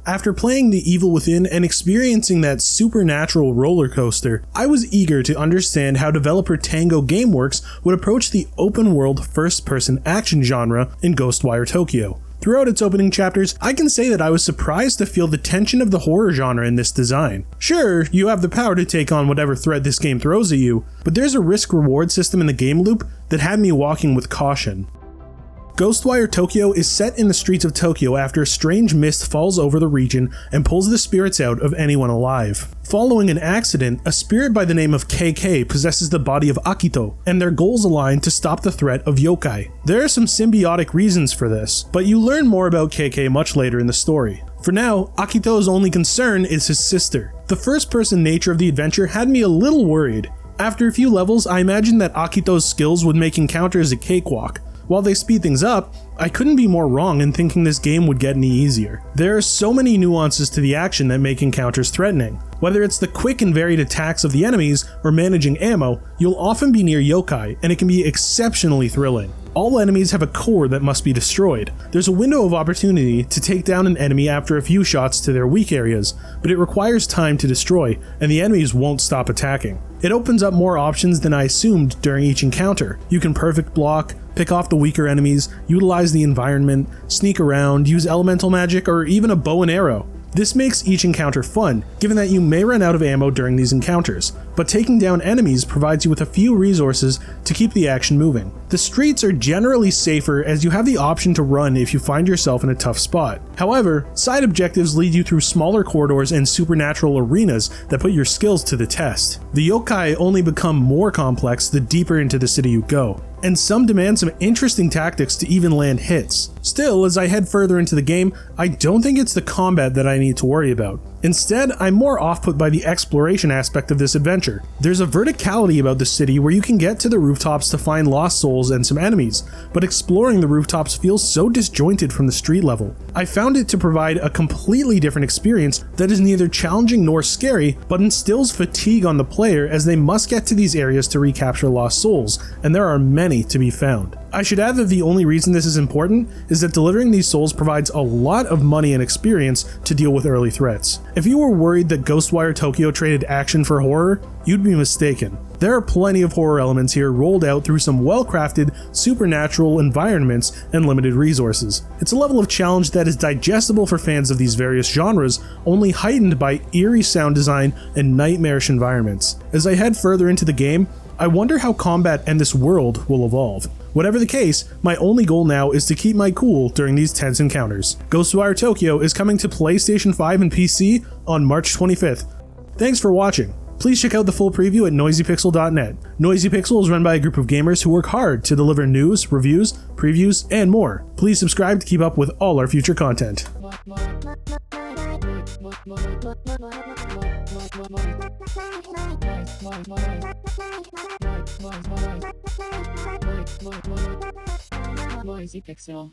After playing The Evil Within and experiencing that supernatural roller coaster, I was eager to understand how developer Tango Gameworks would approach the open-world first-person action genre in GhostWire Tokyo. Throughout its opening chapters, I can say that I was surprised to feel the tension of the horror genre in this design. Sure, you have the power to take on whatever threat this game throws at you, but there's a risk-reward system in the game loop that had me walking with caution. GhostWire Tokyo is set in the streets of Tokyo after a strange mist falls over the region and pulls the spirits out of anyone alive. Following an accident, a spirit by the name of KK possesses the body of Akito, and their goals align to stop the threat of yokai. There are some symbiotic reasons for this, but you learn more about KK much later in the story. For now, Akito's only concern is his sister. The first-person nature of the adventure had me a little worried. After a few levels, I imagined that Akito's skills would make encounters a cakewalk. While they speed things up, I couldn't be more wrong in thinking this game would get any easier. There are so many nuances to the action that make encounters threatening. Whether it's the quick and varied attacks of the enemies or managing ammo, you'll often be near yokai, and it can be exceptionally thrilling. All enemies have a core that must be destroyed. There's a window of opportunity to take down an enemy after a few shots to their weak areas, but it requires time to destroy, and the enemies won't stop attacking. It opens up more options than I assumed during each encounter. You can perfect block, pick off the weaker enemies, utilize the environment, sneak around, use elemental magic, or even a bow and arrow. This makes each encounter fun, given that you may run out of ammo during these encounters, but taking down enemies provides you with a few resources to keep the action moving. The streets are generally safer as you have the option to run if you find yourself in a tough spot. However, side objectives lead you through smaller corridors and supernatural arenas that put your skills to the test. The yokai only become more complex the deeper into the city you go, and some demand some interesting tactics to even land hits. Still, as I head further into the game, I don't think it's the combat that I need to worry about. Instead, I'm more off-put by the exploration aspect of this adventure. There's a verticality about the city where you can get to the rooftops to find lost souls and some enemies, but exploring the rooftops feels so disjointed from the street level. I found it to provide a completely different experience that is neither challenging nor scary, but instills fatigue on the player as they must get to these areas to recapture lost souls, and there are many to be found. I should add that the only reason this is important is that delivering these souls provides a lot of money and experience to deal with early threats. If you were worried that GhostWire Tokyo traded action for horror, you'd be mistaken. There are plenty of horror elements here rolled out through some well-crafted, supernatural environments and limited resources. It's a level of challenge that is digestible for fans of these various genres, only heightened by eerie sound design and nightmarish environments. As I head further into the game, I wonder how combat and this world will evolve. Whatever the case, my only goal now is to keep my cool during these tense encounters. GhostWire Tokyo is coming to PlayStation 5 and PC on March 25th. Thanks for watching. Please check out the full preview at noisypixel.net. NoisyPixel is run by a group of gamers who work hard to deliver news, reviews, previews, and more. Please subscribe to keep up with all our future content. Noisy Pixel.